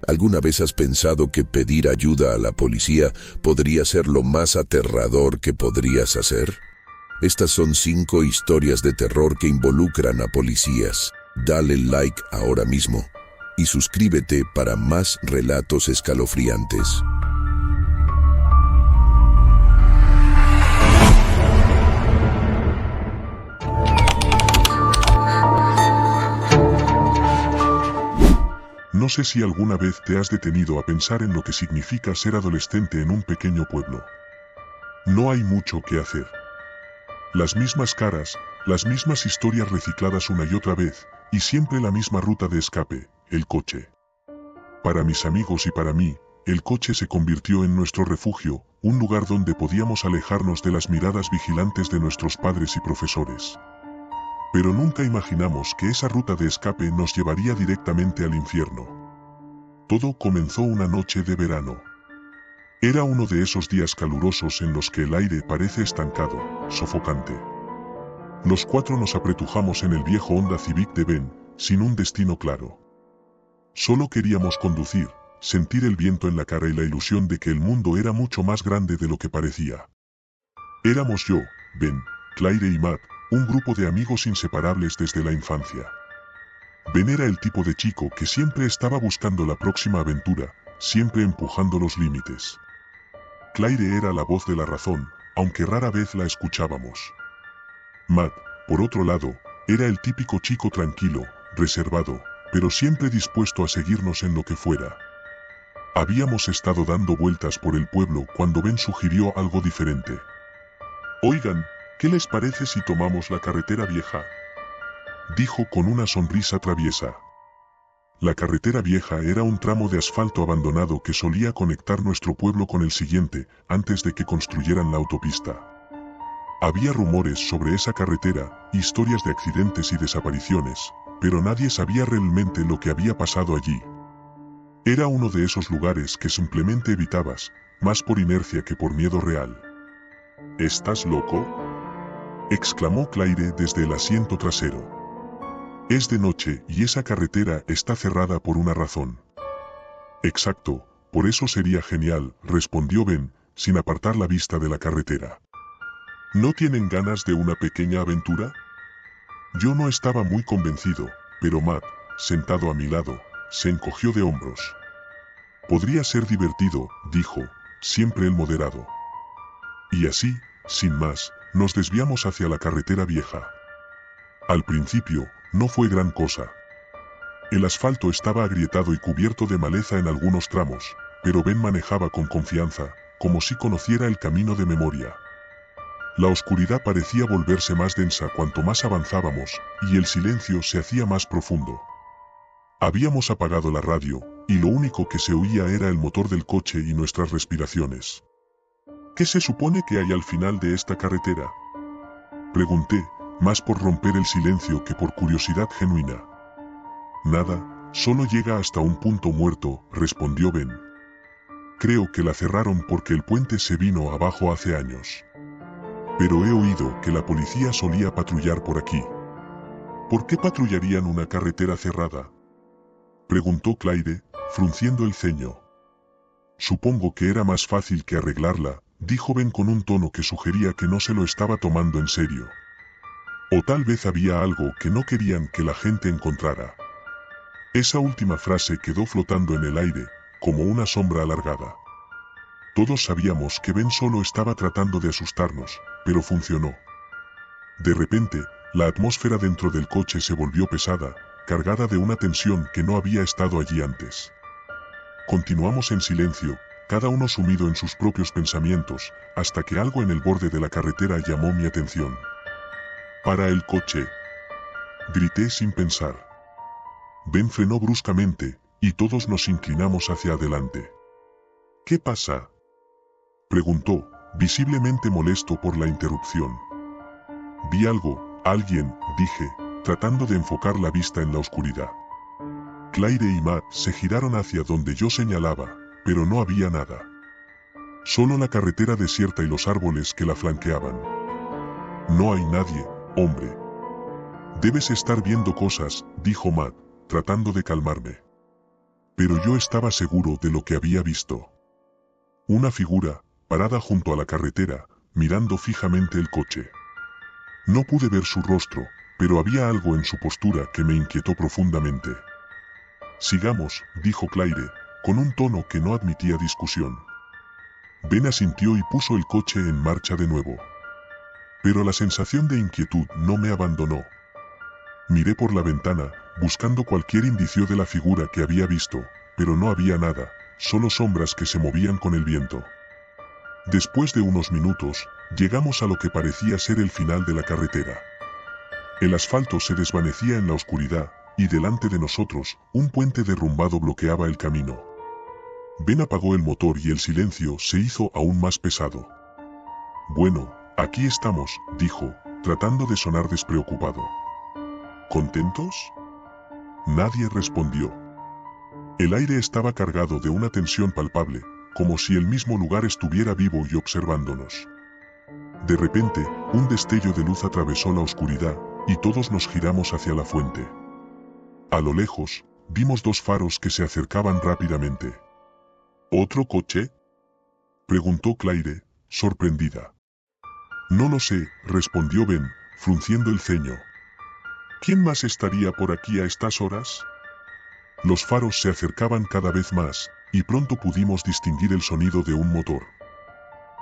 ¿Alguna vez has pensado que pedir ayuda a la policía podría ser lo más aterrador que podrías hacer? Estas son 5 historias de terror que involucran a policías. Dale like ahora mismo y suscríbete para más relatos escalofriantes. No sé si alguna vez te has detenido a pensar en lo que significa ser adolescente en un pequeño pueblo. No hay mucho que hacer. Las mismas caras, las mismas historias recicladas una y otra vez, y siempre la misma ruta de escape, el coche. Para mis amigos y para mí, el coche se convirtió en nuestro refugio, un lugar donde podíamos alejarnos de las miradas vigilantes de nuestros padres y profesores. Pero nunca imaginamos que esa ruta de escape nos llevaría directamente al infierno. Todo comenzó una noche de verano. Era uno de esos días calurosos en los que el aire parece estancado, sofocante. Los 4 nos apretujamos en el viejo Honda Civic de Ben, sin un destino claro. Solo queríamos conducir, sentir el viento en la cara y la ilusión de que el mundo era mucho más grande de lo que parecía. Éramos yo, Ben, Claire y Matt, un grupo de amigos inseparables desde la infancia. Ben era el tipo de chico que siempre estaba buscando la próxima aventura, siempre empujando los límites. Claire era la voz de la razón, aunque rara vez la escuchábamos. Matt, por otro lado, era el típico chico tranquilo, reservado, pero siempre dispuesto a seguirnos en lo que fuera. Habíamos estado dando vueltas por el pueblo cuando Ben sugirió algo diferente. «Oigan, ¿qué les parece si tomamos la carretera vieja?», dijo con una sonrisa traviesa. La carretera vieja era un tramo de asfalto abandonado que solía conectar nuestro pueblo con el siguiente, antes de que construyeran la autopista. Había rumores sobre esa carretera, historias de accidentes y desapariciones, pero nadie sabía realmente lo que había pasado allí. Era uno de esos lugares que simplemente evitabas, más por inercia que por miedo real. «¿Estás loco?», exclamó Claire desde el asiento trasero. «Es de noche y esa carretera está cerrada por una razón». «Exacto, por eso sería genial», respondió Ben, sin apartar la vista de la carretera. «¿No tienen ganas de una pequeña aventura?». Yo no estaba muy convencido, pero Matt, sentado a mi lado, se encogió de hombros. «Podría ser divertido», dijo, siempre el moderado. Y así, sin más, nos desviamos hacia la carretera vieja. Al principio, no fue gran cosa. El asfalto estaba agrietado y cubierto de maleza en algunos tramos, pero Ben manejaba con confianza, como si conociera el camino de memoria. La oscuridad parecía volverse más densa cuanto más avanzábamos, y el silencio se hacía más profundo. Habíamos apagado la radio, y lo único que se oía era el motor del coche y nuestras respiraciones. «¿Qué se supone que hay al final de esta carretera?», pregunté, más por romper el silencio que por curiosidad genuina. «Nada, solo llega hasta un punto muerto», respondió Ben. «Creo que la cerraron porque el puente se vino abajo hace años. Pero he oído que la policía solía patrullar por aquí». «¿Por qué patrullarían una carretera cerrada?», preguntó Claire, frunciendo el ceño. «Supongo que era más fácil que arreglarla», dijo Ben con un tono que sugería que no se lo estaba tomando en serio. «O tal vez había algo que no querían que la gente encontrara». Esa última frase quedó flotando en el aire, como una sombra alargada. Todos sabíamos que Ben solo estaba tratando de asustarnos, pero funcionó. De repente, la atmósfera dentro del coche se volvió pesada, cargada de una tensión que no había estado allí antes. Continuamos en silencio, cada uno sumido en sus propios pensamientos, hasta que algo en el borde de la carretera llamó mi atención. «¡Para el coche!», grité sin pensar. Ben frenó bruscamente, y todos nos inclinamos hacia adelante. «¿Qué pasa?», preguntó, visiblemente molesto por la interrupción. «Vi algo, alguien», dije, tratando de enfocar la vista en la oscuridad. Claire y Matt se giraron hacia donde yo señalaba, pero no había nada. Solo la carretera desierta y los árboles que la flanqueaban. «No hay nadie, hombre». «Debes estar viendo cosas», dijo Matt, tratando de calmarme. Pero yo estaba seguro de lo que había visto. Una figura, parada junto a la carretera, mirando fijamente el coche. No pude ver su rostro, pero había algo en su postura que me inquietó profundamente. Sigamos, dijo Claire, con un tono que no admitía discusión. Ben asintió y puso el coche en marcha de nuevo. Pero la sensación de inquietud no me abandonó. Miré por la ventana, buscando cualquier indicio de la figura que había visto, pero no había nada, solo sombras que se movían con el viento. Después de unos minutos, llegamos a lo que parecía ser el final de la carretera. El asfalto se desvanecía en la oscuridad, y delante de nosotros, un puente derrumbado bloqueaba el camino. Ben apagó el motor y el silencio se hizo aún más pesado. Bueno, aquí estamos, dijo, tratando de sonar despreocupado. ¿Contentos? Nadie respondió. El aire estaba cargado de una tensión palpable, como si el mismo lugar estuviera vivo y observándonos. De repente, un destello de luz atravesó la oscuridad, y todos nos giramos hacia la fuente. A lo lejos, vimos dos faros que se acercaban rápidamente. ¿Otro coche?, preguntó Claire, sorprendida. No lo sé, respondió Ben, frunciendo el ceño. ¿Quién más estaría por aquí a estas horas? Los faros se acercaban cada vez más, y pronto pudimos distinguir el sonido de un motor.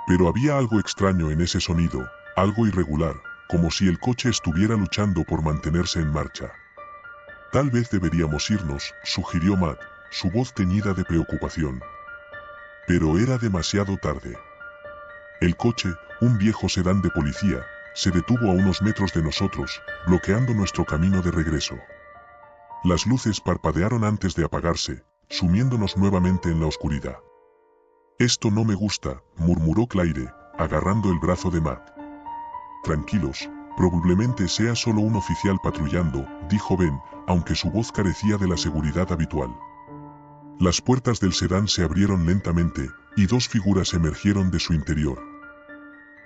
Pero había algo extraño en ese sonido, algo irregular, como si el coche estuviera luchando por mantenerse en marcha. Tal vez deberíamos irnos, sugirió Matt, su voz teñida de preocupación. Pero era demasiado tarde. El coche, un viejo sedán de policía, se detuvo a unos metros de nosotros, bloqueando nuestro camino de regreso. Las luces parpadearon antes de apagarse, sumiéndonos nuevamente en la oscuridad. Esto no me gusta, murmuró Claire, agarrando el brazo de Matt. Tranquilos, probablemente sea solo un oficial patrullando, dijo Ben, aunque su voz carecía de la seguridad habitual. Las puertas del sedán se abrieron lentamente, y dos figuras emergieron de su interior.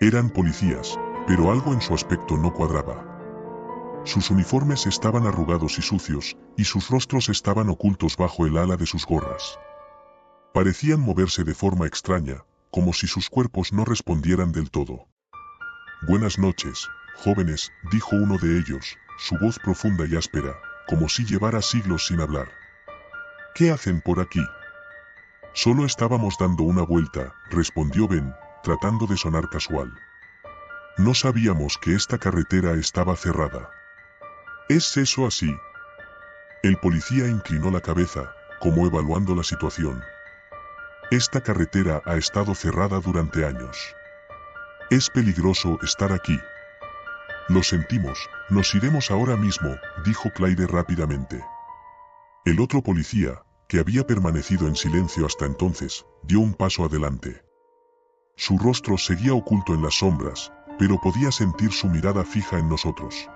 Eran policías, pero algo en su aspecto no cuadraba. Sus uniformes estaban arrugados y sucios, y sus rostros estaban ocultos bajo el ala de sus gorras. Parecían moverse de forma extraña, como si sus cuerpos no respondieran del todo. Buenas noches, jóvenes, dijo uno de ellos, su voz profunda y áspera, como si llevara siglos sin hablar. ¿Qué hacen por aquí? Solo estábamos dando una vuelta, respondió Ben, tratando de sonar casual. No sabíamos que esta carretera estaba cerrada. ¿Es eso así? El policía inclinó la cabeza, como evaluando la situación. Esta carretera ha estado cerrada durante años. Es peligroso estar aquí. Lo sentimos, nos iremos ahora mismo, dijo Claire rápidamente. El otro policía, que había permanecido en silencio hasta entonces, dio un paso adelante. Su rostro seguía oculto en las sombras, pero podía sentir su mirada fija en nosotros.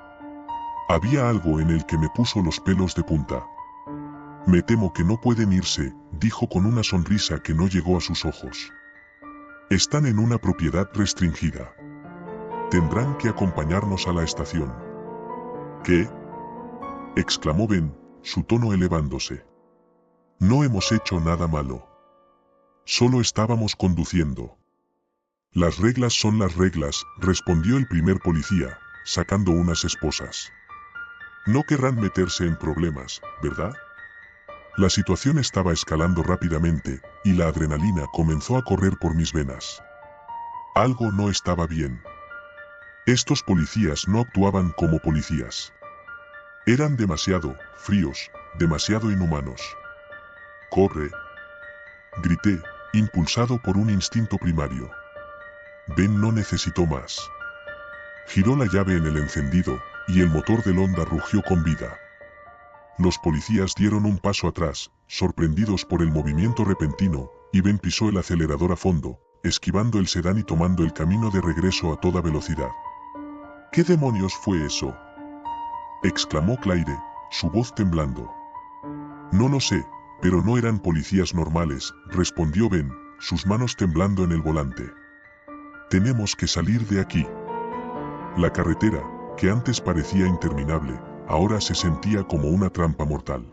Había algo en el que me puso los pelos de punta. Me temo que no pueden irse, dijo con una sonrisa que no llegó a sus ojos. Están en una propiedad restringida. Tendrán que acompañarnos a la estación. ¿Qué?, exclamó Ben, su tono elevándose. No hemos hecho nada malo. Solo estábamos conduciendo. Las reglas son las reglas, respondió el primer policía, sacando unas esposas. No querrán meterse en problemas, ¿verdad? La situación estaba escalando rápidamente, y la adrenalina comenzó a correr por mis venas. Algo no estaba bien. Estos policías no actuaban como policías. Eran demasiado fríos, demasiado inhumanos. ¡Corre!, grité, impulsado por un instinto primario. Ben no necesitó más. Giró la llave en el encendido, y el motor del Honda rugió con vida. Los policías dieron un paso atrás, sorprendidos por el movimiento repentino, y Ben pisó el acelerador a fondo, esquivando el sedán y tomando el camino de regreso a toda velocidad. ¿Qué demonios fue eso?, exclamó Claire, su voz temblando. No lo sé, pero no eran policías normales, respondió Ben, sus manos temblando en el volante. Tenemos que salir de aquí. La carretera, que antes parecía interminable, ahora se sentía como una trampa mortal.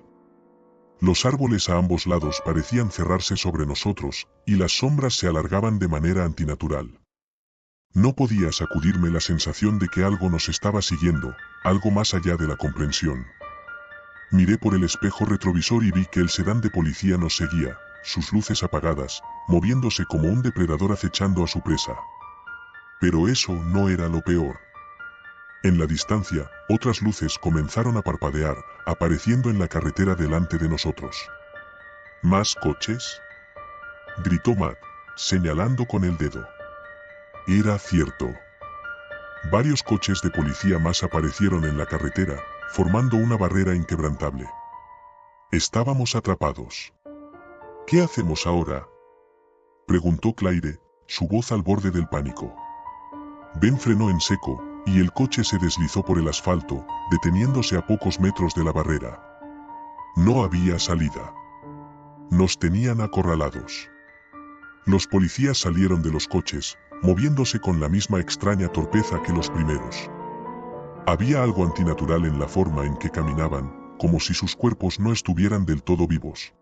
Los árboles a ambos lados parecían cerrarse sobre nosotros, y las sombras se alargaban de manera antinatural. No podía sacudirme la sensación de que algo nos estaba siguiendo, algo más allá de la comprensión. Miré por el espejo retrovisor y vi que el sedán de policía nos seguía, sus luces apagadas, moviéndose como un depredador acechando a su presa. Pero eso no era lo peor. En la distancia, otras luces comenzaron a parpadear, apareciendo en la carretera delante de nosotros. ¿Más coches?, gritó Matt, señalando con el dedo. Era cierto. Varios coches de policía más aparecieron en la carretera, formando una barrera inquebrantable. Estábamos atrapados. ¿Qué hacemos ahora?, preguntó Claire, su voz al borde del pánico. Ben frenó en seco, y el coche se deslizó por el asfalto, deteniéndose a pocos metros de la barrera. No había salida. Nos tenían acorralados. Los policías salieron de los coches, moviéndose con la misma extraña torpeza que los primeros. Había algo antinatural en la forma en que caminaban, como si sus cuerpos no estuvieran del todo vivos.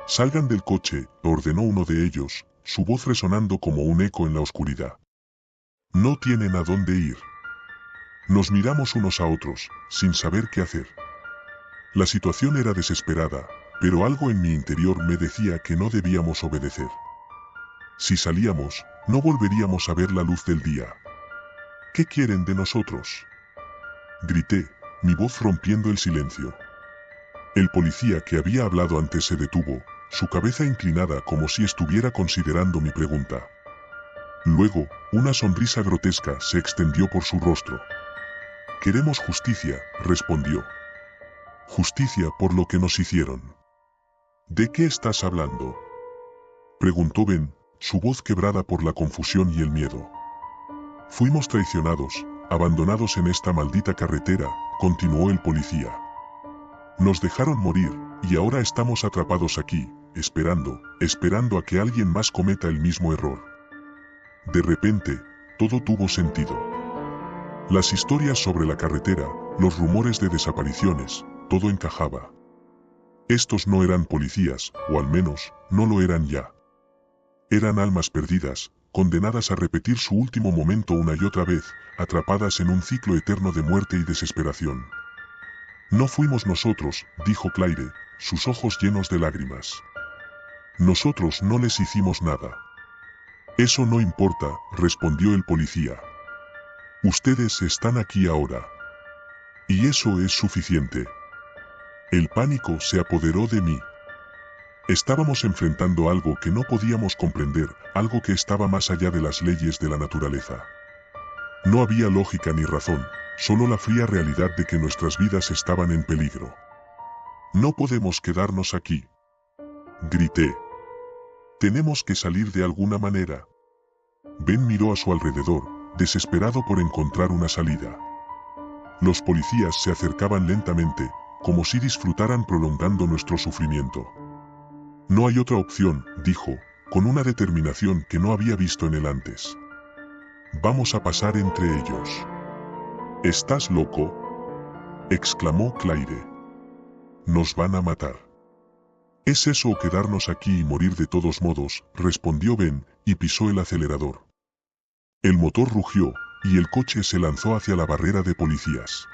«Salgan del coche», ordenó uno de ellos, su voz resonando como un eco en la oscuridad. «No tienen a dónde ir». Nos miramos unos a otros, sin saber qué hacer. La situación era desesperada, pero algo en mi interior me decía que no debíamos obedecer. Si salíamos, no volveríamos a ver la luz del día. ¿Qué quieren de nosotros?, grité, mi voz rompiendo el silencio. El policía que había hablado antes se detuvo, su cabeza inclinada como si estuviera considerando mi pregunta. Luego, una sonrisa grotesca se extendió por su rostro. «Queremos justicia», respondió. «Justicia por lo que nos hicieron». «¿De qué estás hablando?», preguntó Ben, su voz quebrada por la confusión y el miedo. «Fuimos traicionados, abandonados en esta maldita carretera», continuó el policía. «Nos dejaron morir, y ahora estamos atrapados aquí, esperando a que alguien más cometa el mismo error». De repente, todo tuvo sentido. Las historias sobre la carretera, los rumores de desapariciones, todo encajaba. Estos no eran policías, o al menos, no lo eran ya. Eran almas perdidas, condenadas a repetir su último momento una y otra vez, atrapadas en un ciclo eterno de muerte y desesperación. «No fuimos nosotros», dijo Claire, sus ojos llenos de lágrimas. «Nosotros no les hicimos nada». «Eso no importa», respondió el policía. «Ustedes están aquí ahora. Y eso es suficiente». El pánico se apoderó de mí. Estábamos enfrentando algo que no podíamos comprender, algo que estaba más allá de las leyes de la naturaleza. No había lógica ni razón, solo la fría realidad de que nuestras vidas estaban en peligro. «No podemos quedarnos aquí», grité. «Tenemos que salir de alguna manera». Ben miró a su alrededor, desesperado por encontrar una salida. Los policías se acercaban lentamente, como si disfrutaran prolongando nuestro sufrimiento. «No hay otra opción», dijo, con una determinación que no había visto en él antes. «Vamos a pasar entre ellos». «¿Estás loco?», exclamó Claire. «Nos van a matar». «¿Es eso o quedarnos aquí y morir de todos modos?», respondió Ben, y pisó el acelerador. El motor rugió, y el coche se lanzó hacia la barrera de policías.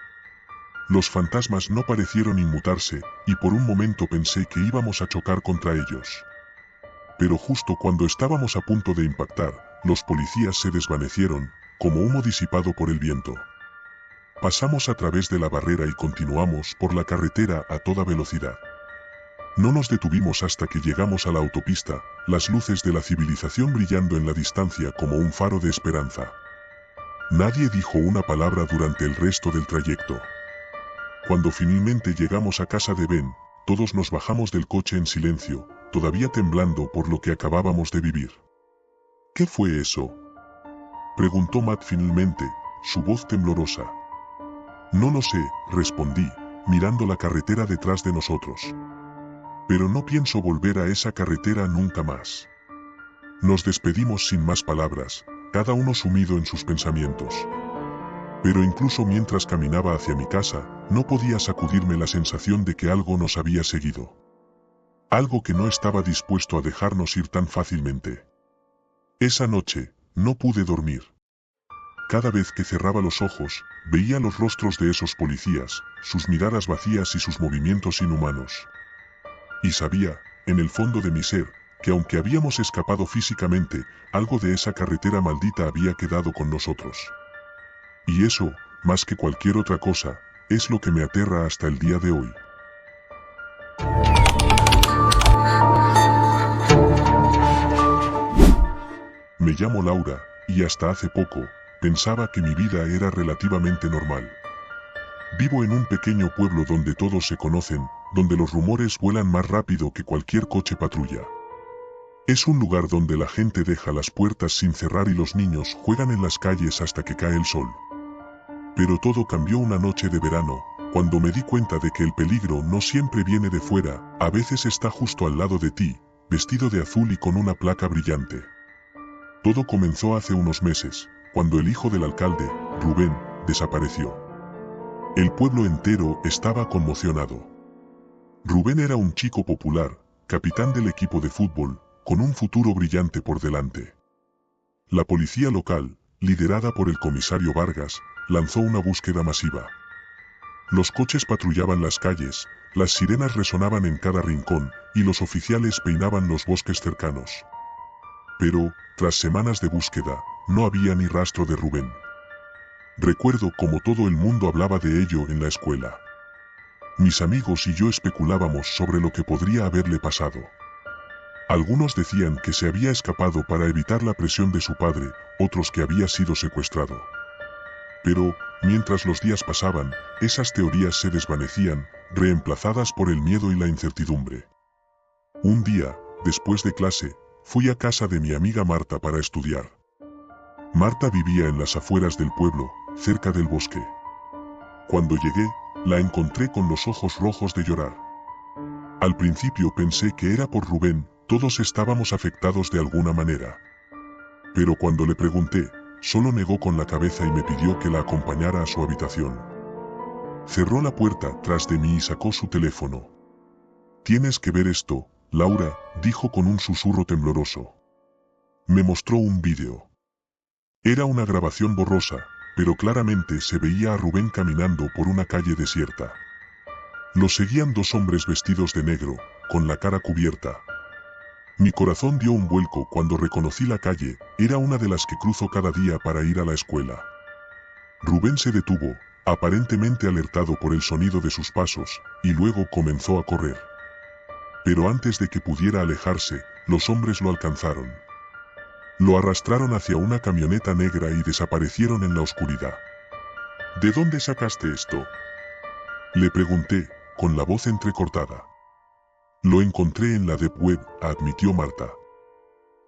Los fantasmas no parecieron inmutarse, y por un momento pensé que íbamos a chocar contra ellos. Pero justo cuando estábamos a punto de impactar, los policías se desvanecieron, como humo disipado por el viento. Pasamos a través de la barrera y continuamos por la carretera a toda velocidad. No nos detuvimos hasta que llegamos a la autopista, las luces de la civilización brillando en la distancia como un faro de esperanza. Nadie dijo una palabra durante el resto del trayecto. Cuando finalmente llegamos a casa de Ben, todos nos bajamos del coche en silencio, todavía temblando por lo que acabábamos de vivir. «¿Qué fue eso?», preguntó Matt finalmente, su voz temblorosa. «No lo sé», respondí, mirando la carretera detrás de nosotros. «Pero no pienso volver a esa carretera nunca más». Nos despedimos sin más palabras, cada uno sumido en sus pensamientos. Pero incluso mientras caminaba hacia mi casa, no podía sacudirme la sensación de que algo nos había seguido. algo que no estaba dispuesto a dejarnos ir tan fácilmente. Esa noche, no pude dormir. Cada vez que cerraba los ojos, veía los rostros de esos policías, sus miradas vacías y sus movimientos inhumanos. Y sabía, en el fondo de mi ser, que aunque habíamos escapado físicamente, algo de esa carretera maldita había quedado con nosotros. Y eso, más que cualquier otra cosa, es lo que me aterra hasta el día de hoy. Me llamo Laura, y hasta hace poco, pensaba que mi vida era relativamente normal. Vivo en un pequeño pueblo donde todos se conocen, donde los rumores vuelan más rápido que cualquier coche patrulla. Es un lugar donde la gente deja las puertas sin cerrar y los niños juegan en las calles hasta que cae el sol. Pero todo cambió una noche de verano, cuando me di cuenta de que el peligro no siempre viene de fuera, a veces está justo al lado de ti, vestido de azul y con una placa brillante. Todo comenzó hace unos meses, cuando el hijo del alcalde, Rubén, desapareció. El pueblo entero estaba conmocionado. Rubén era un chico popular, capitán del equipo de fútbol, con un futuro brillante por delante. La policía local, liderada por el comisario Vargas, lanzó una búsqueda masiva. Los coches patrullaban las calles, las sirenas resonaban en cada rincón, y los oficiales peinaban los bosques cercanos. Pero, tras semanas de búsqueda, no había ni rastro de Rubén. Recuerdo cómo todo el mundo hablaba de ello en la escuela. Mis amigos y yo especulábamos sobre lo que podría haberle pasado. Algunos decían que se había escapado para evitar la presión de su padre, otros que había sido secuestrado. Pero, mientras los días pasaban, esas teorías se desvanecían, reemplazadas por el miedo y la incertidumbre. Un día, después de clase, fui a casa de mi amiga Marta para estudiar. Marta vivía en las afueras del pueblo, cerca del bosque. Cuando llegué, la encontré con los ojos rojos de llorar. Al principio pensé que era por Rubén, todos estábamos afectados de alguna manera. Pero cuando le pregunté, solo negó con la cabeza y me pidió que la acompañara a su habitación. Cerró la puerta tras de mí y sacó su teléfono. «Tienes que ver esto, Laura», dijo con un susurro tembloroso. Me mostró un vídeo. Era una grabación borrosa, pero claramente se veía a Rubén caminando por una calle desierta. Lo seguían dos hombres vestidos de negro, con la cara cubierta. Mi corazón dio un vuelco cuando reconocí la calle, era una de las que cruzo cada día para ir a la escuela. Rubén se detuvo, aparentemente alertado por el sonido de sus pasos, y luego comenzó a correr. Pero antes de que pudiera alejarse, los hombres lo alcanzaron. Lo arrastraron hacia una camioneta negra y desaparecieron en la oscuridad. «¿De dónde sacaste esto?», le pregunté, con la voz entrecortada. «Lo encontré en la Deep Web», admitió Marta.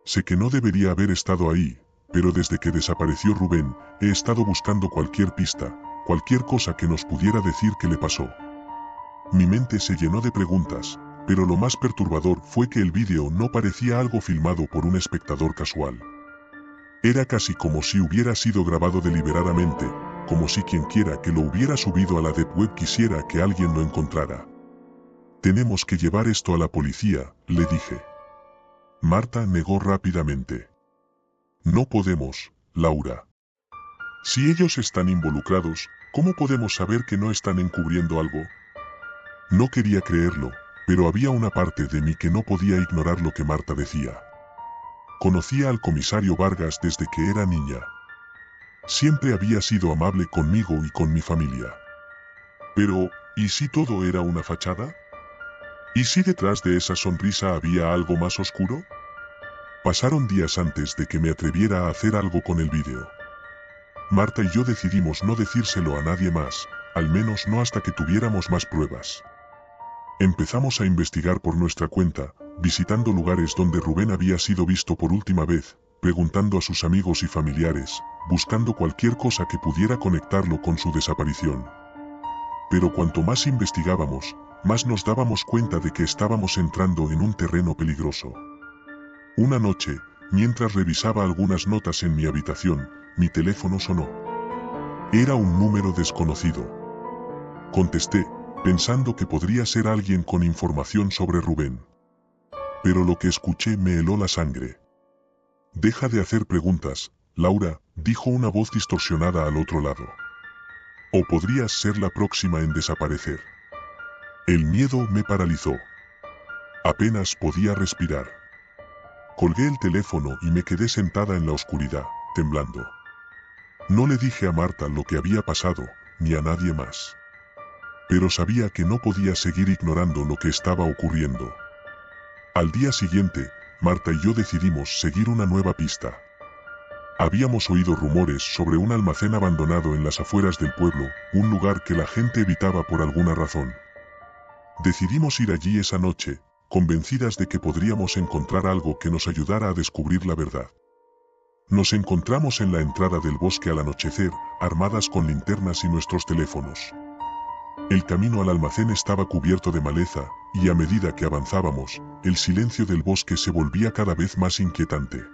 «Sé que no debería haber estado ahí, pero desde que desapareció Rubén, he estado buscando cualquier pista, cualquier cosa que nos pudiera decir qué le pasó». Mi mente se llenó de preguntas, pero lo más perturbador fue que el vídeo no parecía algo filmado por un espectador casual. Era casi como si hubiera sido grabado deliberadamente, como si quien quiera que lo hubiera subido a la Deep Web quisiera que alguien lo encontrara. «Tenemos que llevar esto a la policía», le dije. Marta negó rápidamente. «No podemos, Laura. Si ellos están involucrados, ¿cómo podemos saber que no están encubriendo algo?». No quería creerlo, pero había una parte de mí que no podía ignorar lo que Marta decía. Conocía al comisario Vargas desde que era niña. Siempre había sido amable conmigo y con mi familia. Pero, ¿y si todo era una fachada? ¿Y si detrás de esa sonrisa había algo más oscuro? Pasaron días antes de que me atreviera a hacer algo con el vídeo. Marta y yo decidimos no decírselo a nadie más, al menos no hasta que tuviéramos más pruebas. Empezamos a investigar por nuestra cuenta, visitando lugares donde Rubén había sido visto por última vez, preguntando a sus amigos y familiares, buscando cualquier cosa que pudiera conectarlo con su desaparición. Pero cuanto más investigábamos, más nos dábamos cuenta de que estábamos entrando en un terreno peligroso. Una noche, mientras revisaba algunas notas en mi habitación, mi teléfono sonó. Era un número desconocido. Contesté, pensando que podría ser alguien con información sobre Rubén. Pero lo que escuché me heló la sangre. «Deja de hacer preguntas, Laura», dijo una voz distorsionada al otro lado. «O podrías ser la próxima en desaparecer». El miedo me paralizó. Apenas podía respirar. Colgué el teléfono y me quedé sentada en la oscuridad, temblando. No le dije a Marta lo que había pasado, ni a nadie más. Pero sabía que no podía seguir ignorando lo que estaba ocurriendo. Al día siguiente, Marta y yo decidimos seguir una nueva pista. Habíamos oído rumores sobre un almacén abandonado en las afueras del pueblo, un lugar que la gente evitaba por alguna razón. Decidimos ir allí esa noche, convencidas de que podríamos encontrar algo que nos ayudara a descubrir la verdad. Nos encontramos en la entrada del bosque al anochecer, armadas con linternas y nuestros teléfonos. El camino al almacén estaba cubierto de maleza, y a medida que avanzábamos, el silencio del bosque se volvía cada vez más inquietante.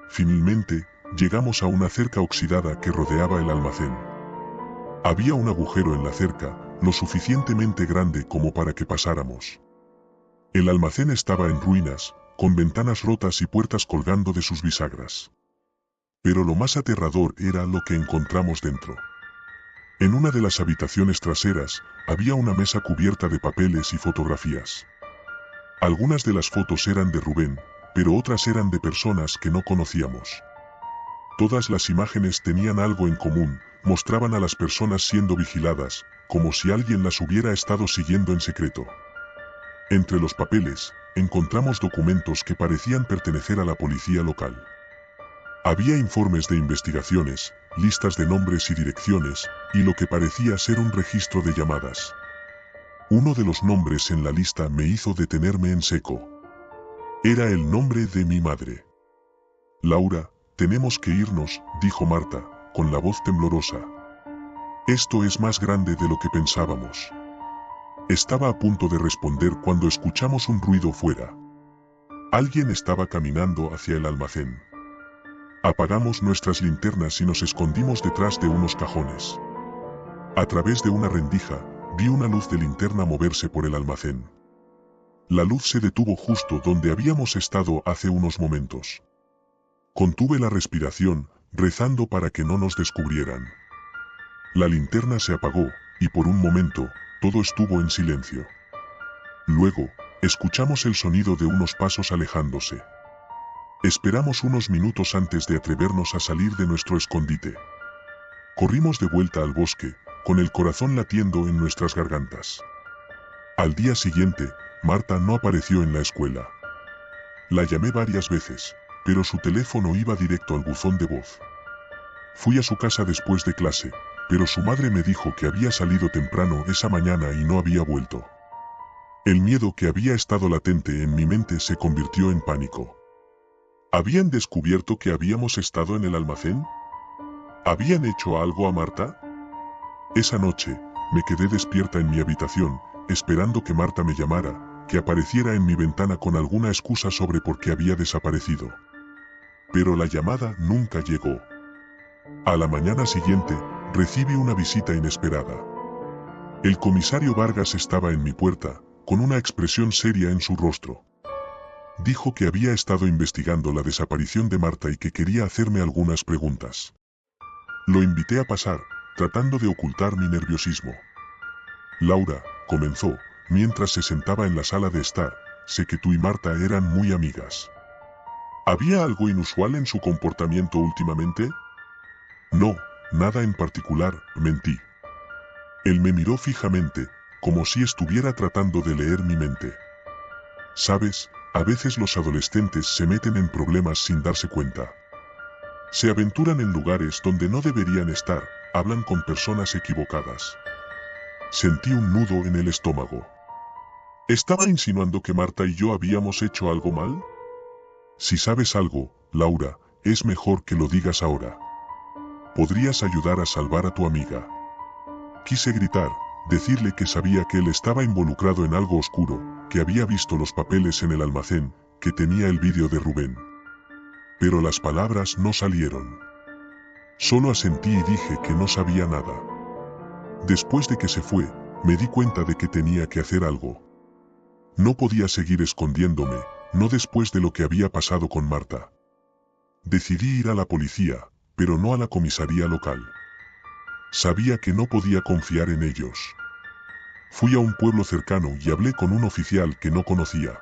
Finalmente, llegamos a una cerca oxidada que rodeaba el almacén. Había un agujero en la cerca, lo suficientemente grande como para que pasáramos. El almacén estaba en ruinas, con ventanas rotas y puertas colgando de sus bisagras. Pero lo más aterrador era lo que encontramos dentro. En una de las habitaciones traseras, había una mesa cubierta de papeles y fotografías. Algunas de las fotos eran de Rubén, pero otras eran de personas que no conocíamos. Todas las imágenes tenían algo en común, mostraban a las personas siendo vigiladas, como si alguien las hubiera estado siguiendo en secreto. Entre los papeles, encontramos documentos que parecían pertenecer a la policía local. Había informes de investigaciones, listas de nombres y direcciones, y lo que parecía ser un registro de llamadas. Uno de los nombres en la lista me hizo detenerme en seco. Era el nombre de mi madre. «Laura, tenemos que irnos», dijo Marta, con la voz temblorosa. «Esto es más grande de lo que pensábamos». Estaba a punto de responder cuando escuchamos un ruido fuera. Alguien estaba caminando hacia el almacén. Apagamos nuestras linternas y nos escondimos detrás de unos cajones. A través de una rendija, vi una luz de linterna moverse por el almacén. La luz se detuvo justo donde habíamos estado hace unos momentos. Contuve la respiración, rezando para que no nos descubrieran. La linterna se apagó, y por un momento, todo estuvo en silencio. Luego, escuchamos el sonido de unos pasos alejándose. Esperamos unos minutos antes de atrevernos a salir de nuestro escondite. Corrimos de vuelta al bosque, con el corazón latiendo en nuestras gargantas. Al día siguiente, Marta no apareció en la escuela. La llamé varias veces, pero su teléfono iba directo al buzón de voz. Fui a su casa después de clase, pero su madre me dijo que había salido temprano esa mañana y no había vuelto. El miedo que había estado latente en mi mente se convirtió en pánico. ¿Habían descubierto que habíamos estado en el almacén? ¿Habían hecho algo a Marta? Esa noche, me quedé despierta en mi habitación, esperando que Marta me llamara, que apareciera en mi ventana con alguna excusa sobre por qué había desaparecido. Pero la llamada nunca llegó. A la mañana siguiente, recibí una visita inesperada. El comisario Vargas estaba en mi puerta, con una expresión seria en su rostro. Dijo que había estado investigando la desaparición de Marta y que quería hacerme algunas preguntas. Lo invité a pasar, tratando de ocultar mi nerviosismo. «Laura», comenzó, mientras se sentaba en la sala de estar, «sé que tú y Marta eran muy amigas. ¿Había algo inusual en su comportamiento últimamente?» «No, nada en particular», mentí. Él me miró fijamente, como si estuviera tratando de leer mi mente. «Sabes, a veces los adolescentes se meten en problemas sin darse cuenta. Se aventuran en lugares donde no deberían estar, hablan con personas equivocadas». Sentí un nudo en el estómago. ¿Estaba insinuando que Marta y yo habíamos hecho algo mal? Si sabes algo, Laura, es mejor que lo digas ahora. Podrías ayudar a salvar a tu amiga. Quise gritar, decirle que sabía que él estaba involucrado en algo oscuro, que había visto los papeles en el almacén, que tenía el vídeo de Rubén. Pero las palabras no salieron. Solo asentí y dije que no sabía nada. Después de que se fue, me di cuenta de que tenía que hacer algo. No podía seguir escondiéndome, no después de lo que había pasado con Marta. Decidí ir a la policía, pero no a la comisaría local. Sabía que no podía confiar en ellos. Fui a un pueblo cercano y hablé con un oficial que no conocía.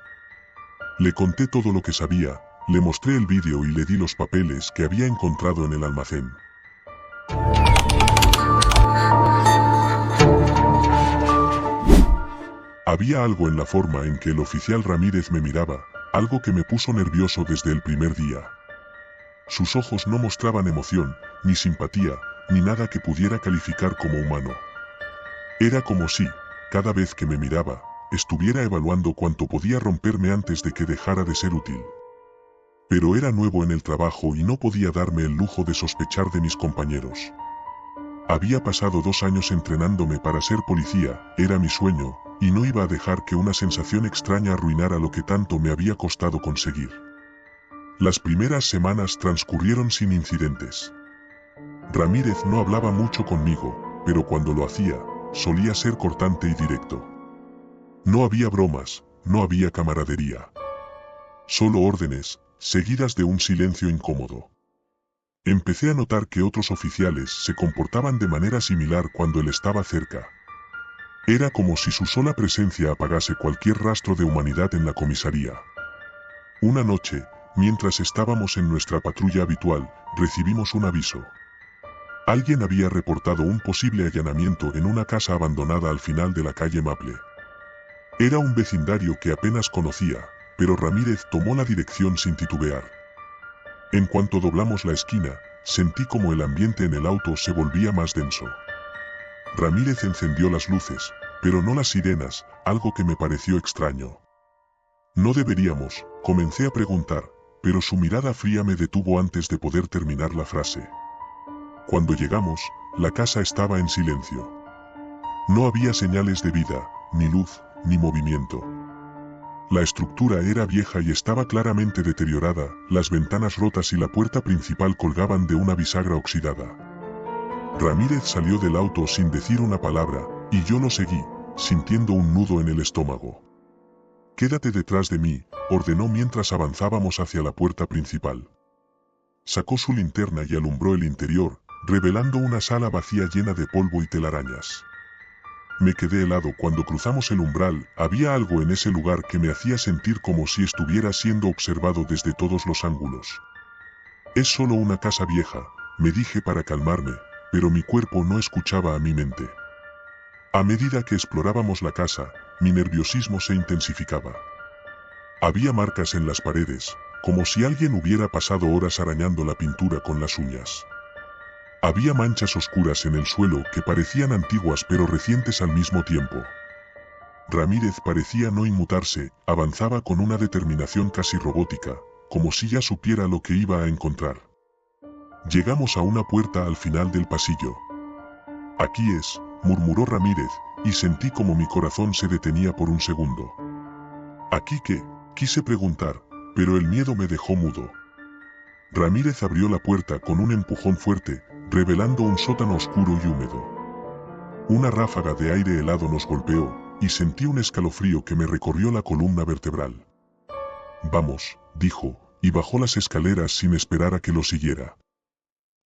Le conté todo lo que sabía, le mostré el vídeo y le di los papeles que había encontrado en el almacén. Había algo en la forma en que el oficial Ramírez me miraba, algo que me puso nervioso desde el primer día. Sus ojos no mostraban emoción, ni simpatía, ni nada que pudiera calificar como humano. Era como si, cada vez que me miraba, estuviera evaluando cuánto podía romperme antes de que dejara de ser útil. Pero era nuevo en el trabajo y no podía darme el lujo de sospechar de mis compañeros. Había pasado 2 años entrenándome para ser policía, era mi sueño, y no iba a dejar que una sensación extraña arruinara lo que tanto me había costado conseguir. Las primeras semanas transcurrieron sin incidentes. Ramírez no hablaba mucho conmigo, pero cuando lo hacía, solía ser cortante y directo. No había bromas, no había camaradería. Solo órdenes, seguidas de un silencio incómodo. Empecé a notar que otros oficiales se comportaban de manera similar cuando él estaba cerca. Era como si su sola presencia apagase cualquier rastro de humanidad en la comisaría. Una noche, mientras estábamos en nuestra patrulla habitual, recibimos un aviso. Alguien había reportado un posible allanamiento en una casa abandonada al final de la calle Maple. Era un vecindario que apenas conocía, pero Ramírez tomó la dirección sin titubear. En cuanto doblamos la esquina, sentí como el ambiente en el auto se volvía más denso. Ramírez encendió las luces, pero no las sirenas, algo que me pareció extraño. No deberíamos, comencé a preguntar, pero su mirada fría me detuvo antes de poder terminar la frase. Cuando llegamos, la casa estaba en silencio. No había señales de vida, ni luz, ni movimiento. La estructura era vieja y estaba claramente deteriorada, las ventanas rotas y la puerta principal colgaban de una bisagra oxidada. Ramírez salió del auto sin decir una palabra, y yo lo seguí, sintiendo un nudo en el estómago. «Quédate detrás de mí», ordenó mientras avanzábamos hacia la puerta principal. Sacó su linterna y alumbró el interior, revelando una sala vacía llena de polvo y telarañas. Me quedé helado cuando cruzamos el umbral, había algo en ese lugar que me hacía sentir como si estuviera siendo observado desde todos los ángulos. «Es solo una casa vieja», me dije para calmarme, pero mi cuerpo no escuchaba a mi mente. A medida que explorábamos la casa, mi nerviosismo se intensificaba. Había marcas en las paredes, como si alguien hubiera pasado horas arañando la pintura con las uñas. Había manchas oscuras en el suelo que parecían antiguas pero recientes al mismo tiempo. Ramírez parecía no inmutarse, avanzaba con una determinación casi robótica, como si ya supiera lo que iba a encontrar. Llegamos a una puerta al final del pasillo. «Aquí es», murmuró Ramírez, y sentí como mi corazón se detenía por un segundo. «¿Aquí qué?», quise preguntar, pero el miedo me dejó mudo. Ramírez abrió la puerta con un empujón fuerte, revelando un sótano oscuro y húmedo. Una ráfaga de aire helado nos golpeó, y sentí un escalofrío que me recorrió la columna vertebral. «Vamos», dijo, y bajó las escaleras sin esperar a que lo siguiera.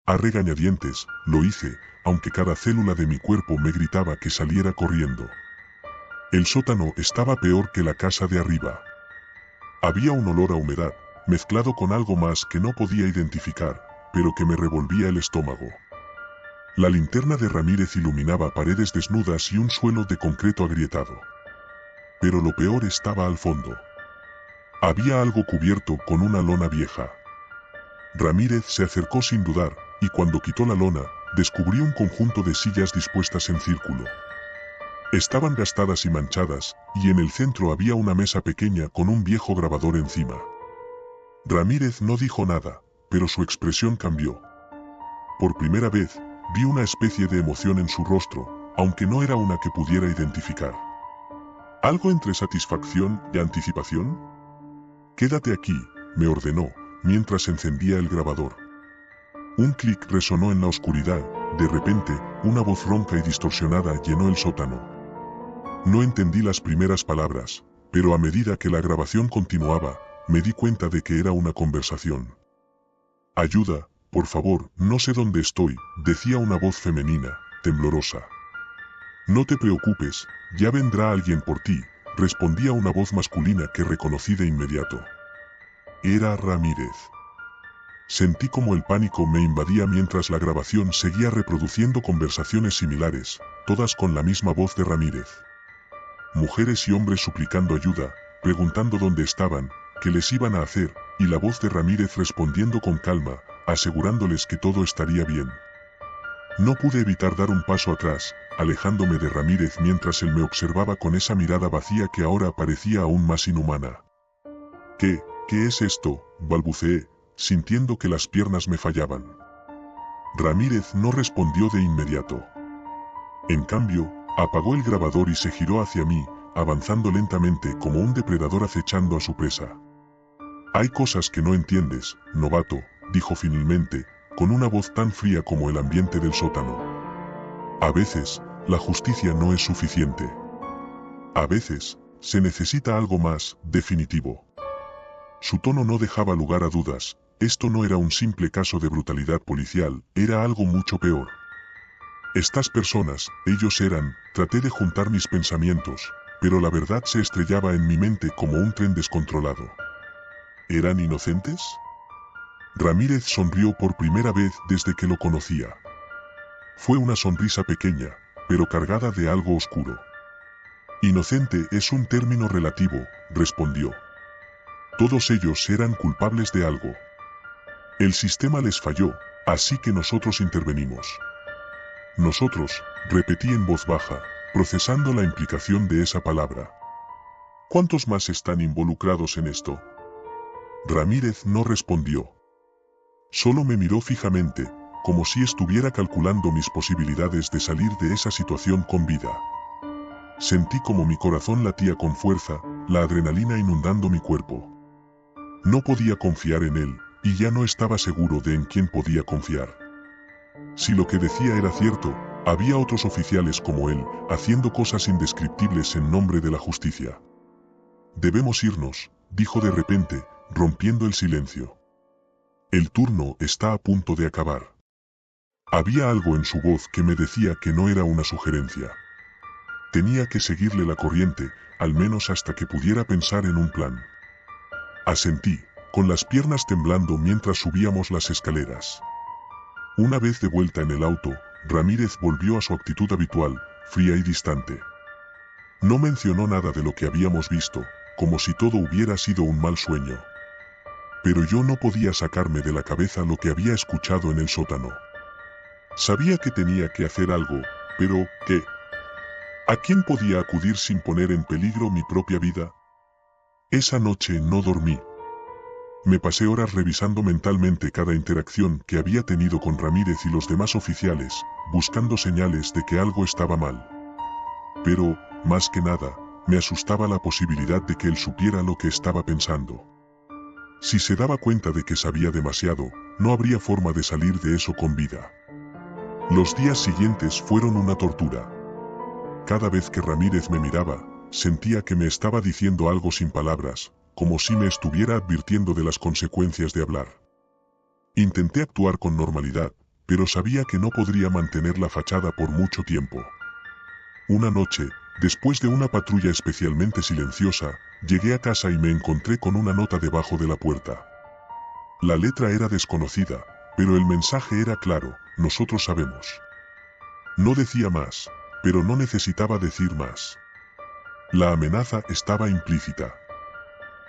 A regañadientes, lo hice, aunque cada célula de mi cuerpo me gritaba que saliera corriendo. El sótano estaba peor que la casa de arriba. Había un olor a humedad, mezclado con algo más que no podía identificar, pero que me revolvía el estómago. La linterna de Ramírez iluminaba paredes desnudas y un suelo de concreto agrietado. Pero lo peor estaba al fondo. Había algo cubierto con una lona vieja. Ramírez se acercó sin dudar, y cuando quitó la lona, descubrí un conjunto de sillas dispuestas en círculo. Estaban gastadas y manchadas, y en el centro había una mesa pequeña con un viejo grabador encima. Ramírez no dijo nada, pero su expresión cambió. Por primera vez, vi una especie de emoción en su rostro, aunque no era una que pudiera identificar. ¿Algo entre satisfacción y anticipación? «Quédate aquí», me ordenó, mientras encendía el grabador. Un clic resonó en la oscuridad, de repente, una voz ronca y distorsionada llenó el sótano. No entendí las primeras palabras, pero a medida que la grabación continuaba, me di cuenta de que era una conversación. «Ayuda, por favor, no sé dónde estoy», decía una voz femenina, temblorosa. «No te preocupes, ya vendrá alguien por ti», respondía una voz masculina que reconocí de inmediato. Era Ramírez. Sentí como el pánico me invadía mientras la grabación seguía reproduciendo conversaciones similares, todas con la misma voz de Ramírez. Mujeres y hombres suplicando ayuda, preguntando dónde estaban, qué les iban a hacer, y la voz de Ramírez respondiendo con calma, asegurándoles que todo estaría bien. No pude evitar dar un paso atrás, alejándome de Ramírez mientras él me observaba con esa mirada vacía que ahora parecía aún más inhumana. ¿Qué es esto?, balbuceé, sintiendo que las piernas me fallaban. Ramírez no respondió de inmediato. En cambio, apagó el grabador y se giró hacia mí, avanzando lentamente como un depredador acechando a su presa. «Hay cosas que no entiendes, novato», dijo finalmente, con una voz tan fría como el ambiente del sótano. «A veces, la justicia no es suficiente. A veces, se necesita algo más definitivo». Su tono no dejaba lugar a dudas. Esto no era un simple caso de brutalidad policial, era algo mucho peor. Estas personas, ellos eran, traté de juntar mis pensamientos, pero la verdad se estrellaba en mi mente como un tren descontrolado. ¿Eran inocentes? Ramírez sonrió por primera vez desde que lo conocía. Fue una sonrisa pequeña, pero cargada de algo oscuro. «Inocente es un término relativo», respondió. «Todos ellos eran culpables de algo. El sistema les falló, así que nosotros intervenimos». «Nosotros», repetí en voz baja, procesando la implicación de esa palabra. «¿Cuántos más están involucrados en esto?» Ramírez no respondió. Solo me miró fijamente, como si estuviera calculando mis posibilidades de salir de esa situación con vida. Sentí como mi corazón latía con fuerza, la adrenalina inundando mi cuerpo. No podía confiar en él, y ya no estaba seguro de en quién podía confiar. Si lo que decía era cierto, había otros oficiales como él, haciendo cosas indescriptibles en nombre de la justicia. «Debemos irnos», dijo de repente, rompiendo el silencio. «El turno está a punto de acabar». Había algo en su voz que me decía que no era una sugerencia. Tenía que seguirle la corriente, al menos hasta que pudiera pensar en un plan. Asentí, con las piernas temblando mientras subíamos las escaleras. Una vez de vuelta en el auto, Ramírez volvió a su actitud habitual, fría y distante. No mencionó nada de lo que habíamos visto, como si todo hubiera sido un mal sueño. Pero yo no podía sacarme de la cabeza lo que había escuchado en el sótano. Sabía que tenía que hacer algo, pero ¿qué? ¿A quién podía acudir sin poner en peligro mi propia vida? Esa noche no dormí. Me pasé horas revisando mentalmente cada interacción que había tenido con Ramírez y los demás oficiales, buscando señales de que algo estaba mal. Pero, más que nada, me asustaba la posibilidad de que él supiera lo que estaba pensando. Si se daba cuenta de que sabía demasiado, no habría forma de salir de eso con vida. Los días siguientes fueron una tortura. Cada vez que Ramírez me miraba, sentía que me estaba diciendo algo sin palabras, como si me estuviera advirtiendo de las consecuencias de hablar. Intenté actuar con normalidad, pero sabía que no podría mantener la fachada por mucho tiempo. Una noche, después de una patrulla especialmente silenciosa, llegué a casa y me encontré con una nota debajo de la puerta. La letra era desconocida, pero el mensaje era claro: nosotros sabemos. No decía más, pero no necesitaba decir más. La amenaza estaba implícita.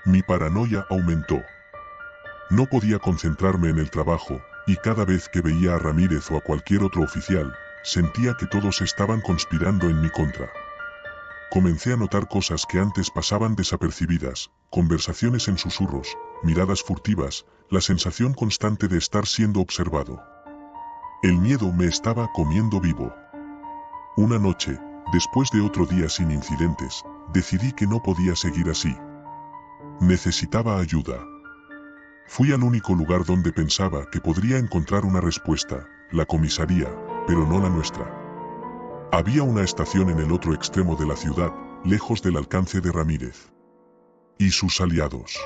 Mi paranoia aumentó. No podía concentrarme en el trabajo, y cada vez que veía a Ramírez o a cualquier otro oficial, sentía que todos estaban conspirando en mi contra. Comencé a notar cosas que antes pasaban desapercibidas, conversaciones en susurros, miradas furtivas, la sensación constante de estar siendo observado. El miedo me estaba comiendo vivo. Una noche, después de otro día sin incidentes, decidí que no podía seguir así. Necesitaba ayuda. Fui al único lugar donde pensaba que podría encontrar una respuesta, la comisaría, pero no la nuestra. Había una estación en el otro extremo de la ciudad, lejos del alcance de Ramírez. y sus aliados.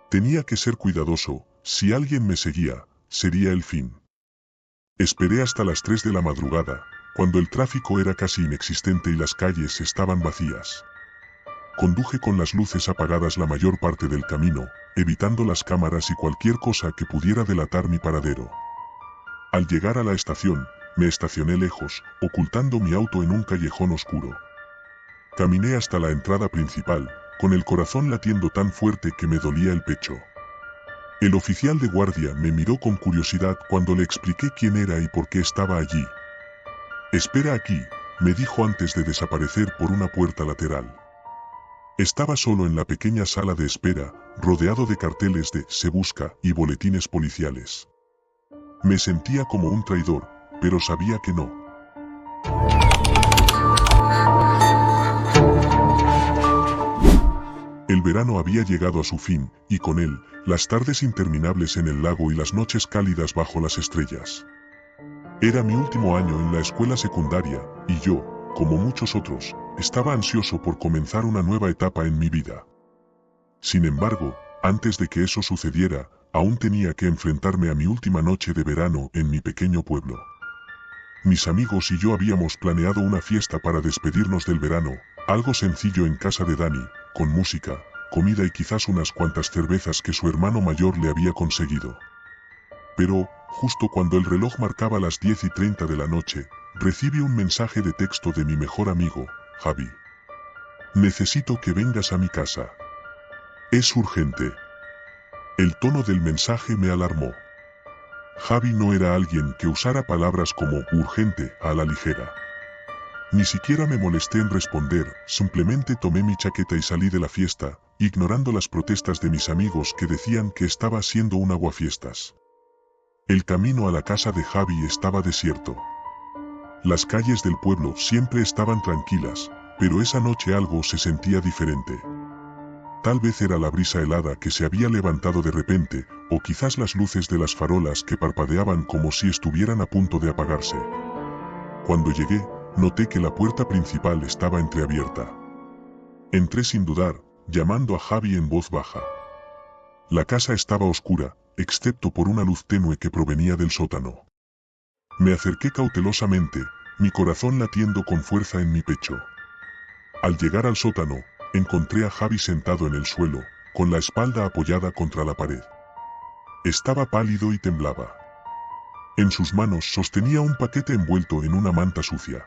Tenía que ser cuidadoso, si alguien me seguía, sería el fin. Esperé hasta las 3 de la madrugada, cuando el tráfico era casi inexistente y las calles estaban vacías. Conduje con las luces apagadas la mayor parte del camino, evitando las cámaras y cualquier cosa que pudiera delatar mi paradero. Al llegar a la estación, me estacioné lejos, ocultando mi auto en un callejón oscuro. Caminé hasta la entrada principal, con el corazón latiendo tan fuerte que me dolía el pecho. El oficial de guardia me miró con curiosidad cuando le expliqué quién era y por qué estaba allí. «Espera aquí», me dijo antes de desaparecer por una puerta lateral. Estaba solo en la pequeña sala de espera, rodeado de carteles de «Se busca» y boletines policiales. Me sentía como un traidor, pero sabía que no. El verano había llegado a su fin, y con él, las tardes interminables en el lago y las noches cálidas bajo las estrellas. Era mi último año en la escuela secundaria, y yo, como muchos otros, estaba ansioso por comenzar una nueva etapa en mi vida. Sin embargo, antes de que eso sucediera, aún tenía que enfrentarme a mi última noche de verano en mi pequeño pueblo. Mis amigos y yo habíamos planeado una fiesta para despedirnos del verano, algo sencillo en casa de Dani, con música, comida y quizás unas cuantas cervezas que su hermano mayor le había conseguido. Pero, justo cuando el reloj marcaba las 10:30 de la noche, recibí un mensaje de texto de mi mejor amigo, Javi. «Necesito que vengas a mi casa. Es urgente». El tono del mensaje me alarmó. Javi no era alguien que usara palabras como urgente a la ligera. Ni siquiera me molesté en responder, simplemente tomé mi chaqueta y salí de la fiesta, ignorando las protestas de mis amigos que decían que estaba haciendo un aguafiestas. El camino a la casa de Javi estaba desierto. Las calles del pueblo siempre estaban tranquilas, pero esa noche algo se sentía diferente. Tal vez era la brisa helada que se había levantado de repente, o quizás las luces de las farolas que parpadeaban como si estuvieran a punto de apagarse. Cuando llegué, noté que la puerta principal estaba entreabierta. Entré sin dudar, llamando a Javi en voz baja. La casa estaba oscura, excepto por una luz tenue que provenía del sótano. Me acerqué cautelosamente, mi corazón latiendo con fuerza en mi pecho. Al llegar al sótano, encontré a Javi sentado en el suelo, con la espalda apoyada contra la pared. Estaba pálido y temblaba. En sus manos sostenía un paquete envuelto en una manta sucia.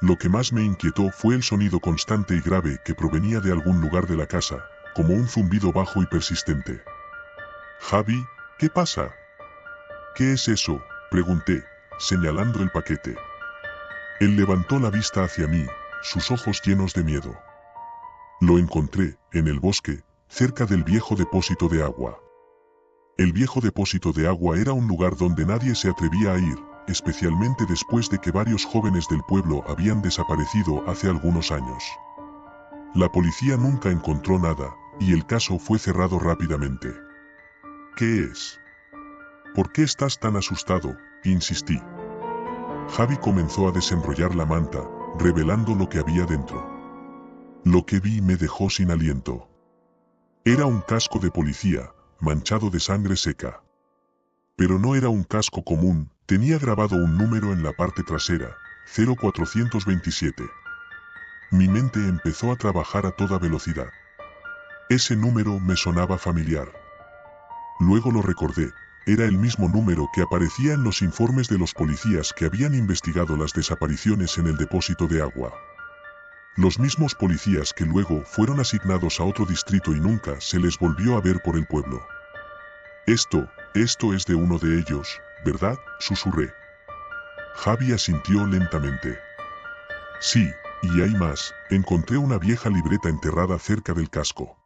Lo que más me inquietó fue el sonido constante y grave que provenía de algún lugar de la casa, como un zumbido bajo y persistente. «Javi, ¿qué pasa?» «¿Qué es eso?», pregunté, señalando el paquete. Él levantó la vista hacia mí, sus ojos llenos de miedo. Lo encontré, en el bosque, cerca del viejo depósito de agua. El viejo depósito de agua era un lugar donde nadie se atrevía a ir, especialmente después de que varios jóvenes del pueblo habían desaparecido hace algunos años. La policía nunca encontró nada, y el caso fue cerrado rápidamente. «¿Qué es? ¿Por qué estás tan asustado?», insistí. Javi comenzó a desenrollar la manta, revelando lo que había dentro. Lo que vi me dejó sin aliento. Era un casco de policía, manchado de sangre seca. Pero no era un casco común, tenía grabado un número en la parte trasera, 0427. Mi mente empezó a trabajar a toda velocidad. Ese número me sonaba familiar. Luego lo recordé, era el mismo número que aparecía en los informes de los policías que habían investigado las desapariciones en el depósito de agua. Los mismos policías que luego fueron asignados a otro distrito y nunca se les volvió a ver por el pueblo. Esto es de uno de ellos, ¿verdad?, susurré. Javi asintió lentamente. Sí, y hay más, encontré una vieja libreta enterrada cerca del casco.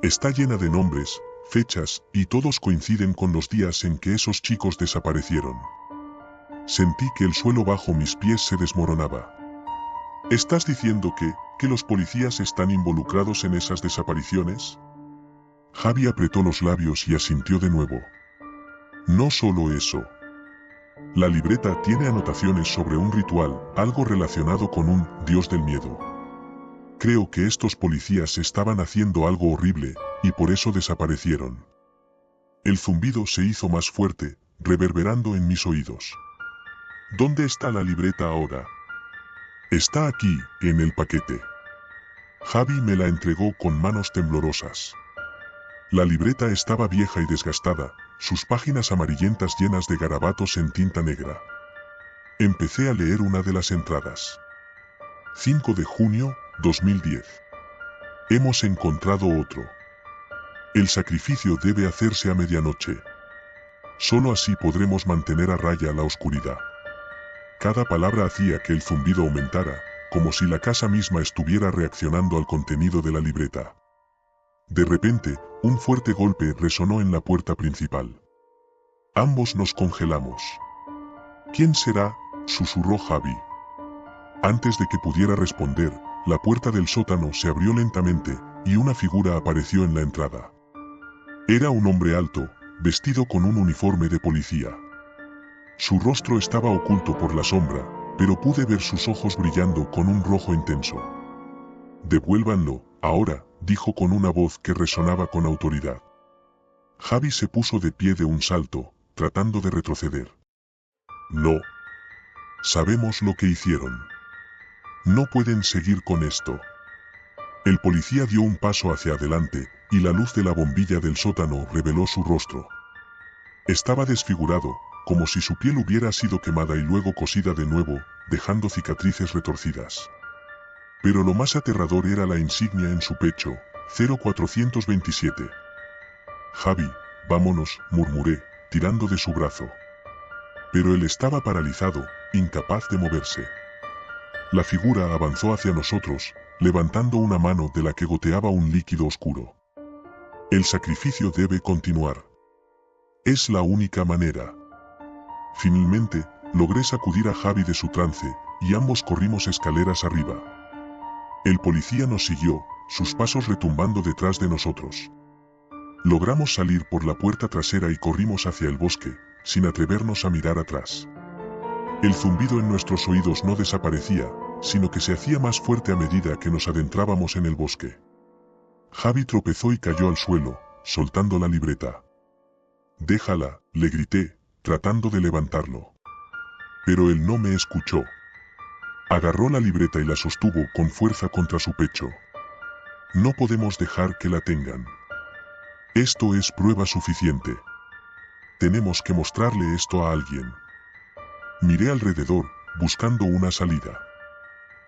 Está llena de nombres, fechas, y todos coinciden con los días en que esos chicos desaparecieron. Sentí que el suelo bajo mis pies se desmoronaba. ¿Estás diciendo que los policías están involucrados en esas desapariciones? Javi apretó los labios y asintió de nuevo. No solo eso. La libreta tiene anotaciones sobre un ritual, algo relacionado con un dios del miedo. Creo que estos policías estaban haciendo algo horrible, y por eso desaparecieron. El zumbido se hizo más fuerte, reverberando en mis oídos. ¿Dónde está la libreta ahora? Está aquí, en el paquete. Javi me la entregó con manos temblorosas. La libreta estaba vieja y desgastada, sus páginas amarillentas llenas de garabatos en tinta negra. Empecé a leer una de las entradas. 5 de junio, 2010. Hemos encontrado otro. El sacrificio debe hacerse a medianoche. Solo así podremos mantener a raya la oscuridad. Cada palabra hacía que el zumbido aumentara, como si la casa misma estuviera reaccionando al contenido de la libreta. De repente, un fuerte golpe resonó en la puerta principal. Ambos nos congelamos. ¿Quién será?, susurró Javi. Antes de que pudiera responder, la puerta del sótano se abrió lentamente, y una figura apareció en la entrada. Era un hombre alto, vestido con un uniforme de policía. Su rostro estaba oculto por la sombra, pero pude ver sus ojos brillando con un rojo intenso. «Devuélvanlo, ahora», dijo con una voz que resonaba con autoridad. Javi se puso de pie de un salto, tratando de retroceder. «No. Sabemos lo que hicieron. No pueden seguir con esto». El policía dio un paso hacia adelante, y la luz de la bombilla del sótano reveló su rostro. Estaba desfigurado, como si su piel hubiera sido quemada y luego cosida de nuevo, dejando cicatrices retorcidas. Pero lo más aterrador era la insignia en su pecho, 0427. «Javi, vámonos», murmuré, tirando de su brazo. Pero él estaba paralizado, incapaz de moverse. La figura avanzó hacia nosotros, levantando una mano de la que goteaba un líquido oscuro. «El sacrificio debe continuar. Es la única manera». Finalmente, logré sacudir a Javi de su trance, y ambos corrimos escaleras arriba. El policía nos siguió, sus pasos retumbando detrás de nosotros. Logramos salir por la puerta trasera y corrimos hacia el bosque, sin atrevernos a mirar atrás. El zumbido en nuestros oídos no desaparecía, sino que se hacía más fuerte a medida que nos adentrábamos en el bosque. Javi tropezó y cayó al suelo, soltando la libreta. «Déjala», le grité, tratando de levantarlo. Pero él no me escuchó. Agarró la libreta y la sostuvo con fuerza contra su pecho. «No podemos dejar que la tengan. Esto es prueba suficiente. Tenemos que mostrarle esto a alguien». Miré alrededor, buscando una salida.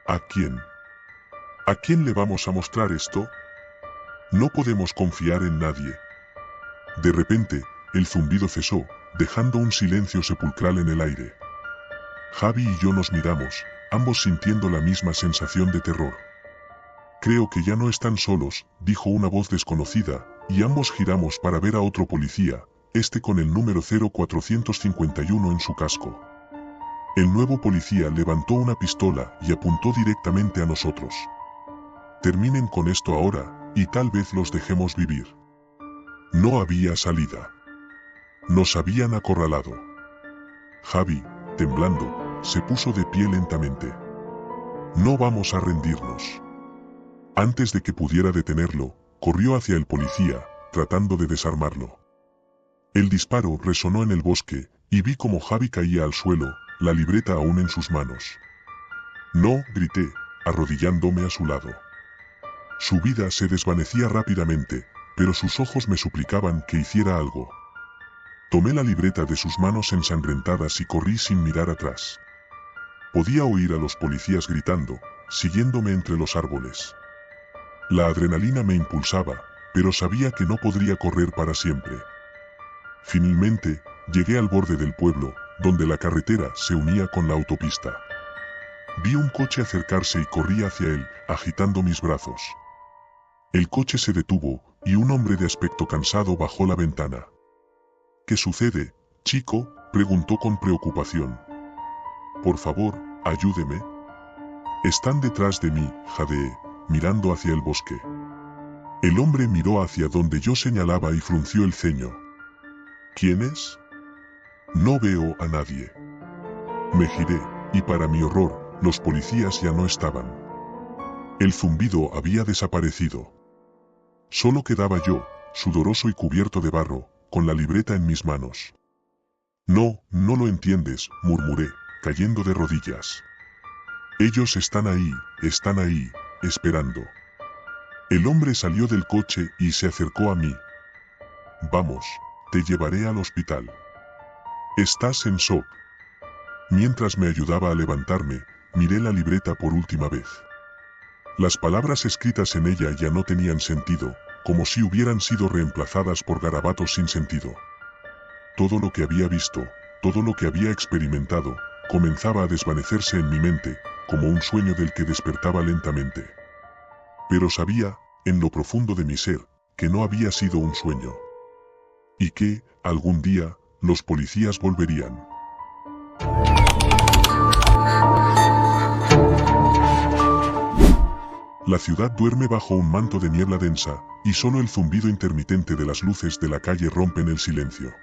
¿A quién? ¿A quién le vamos a mostrar esto? No podemos confiar en nadie. De repente, el zumbido cesó, dejando un silencio sepulcral en el aire. Javi y yo nos miramos, ambos sintiendo la misma sensación de terror. «Creo que ya no están solos», dijo una voz desconocida, y ambos giramos para ver a otro policía, este con el número 0451 en su casco. El nuevo policía levantó una pistola y apuntó directamente a nosotros. «Terminen con esto ahora, y tal vez los dejemos vivir». No había salida. Nos habían acorralado. Javi, temblando, se puso de pie lentamente. «No vamos a rendirnos». Antes de que pudiera detenerlo, corrió hacia el policía, tratando de desarmarlo. El disparo resonó en el bosque, y vi como Javi caía al suelo, la libreta aún en sus manos. «No», grité, arrodillándome a su lado. Su vida se desvanecía rápidamente, pero sus ojos me suplicaban que hiciera algo. Tomé la libreta de sus manos ensangrentadas y corrí sin mirar atrás. Podía oír a los policías gritando, siguiéndome entre los árboles. La adrenalina me impulsaba, pero sabía que no podría correr para siempre. Finalmente, llegué al borde del pueblo, donde la carretera se unía con la autopista. Vi un coche acercarse y corrí hacia él, agitando mis brazos. El coche se detuvo, y un hombre de aspecto cansado bajó la ventana. «¿Qué sucede, chico?», preguntó con preocupación. «Por favor, ayúdeme». «Están detrás de mí», jadeé, mirando hacia el bosque. El hombre miró hacia donde yo señalaba y frunció el ceño. «¿Quién es?». «No veo a nadie». Me giré, y para mi horror, los policías ya no estaban. El zumbido había desaparecido. Solo quedaba yo, sudoroso y cubierto de barro, con la libreta en mis manos. No, no lo entiendes, murmuré, cayendo de rodillas. Ellos están ahí, esperando. El hombre salió del coche y se acercó a mí. Vamos, te llevaré al hospital. Estás en shock. Mientras me ayudaba a levantarme, miré la libreta por última vez. Las palabras escritas en ella ya no tenían sentido, como si hubieran sido reemplazadas por garabatos sin sentido. Todo lo que había visto, todo lo que había experimentado, comenzaba a desvanecerse en mi mente, como un sueño del que despertaba lentamente. Pero sabía, en lo profundo de mi ser, que no había sido un sueño. Y que, algún día, los policías volverían. La ciudad duerme bajo un manto de niebla densa, y solo el zumbido intermitente de las luces de la calle rompen el silencio.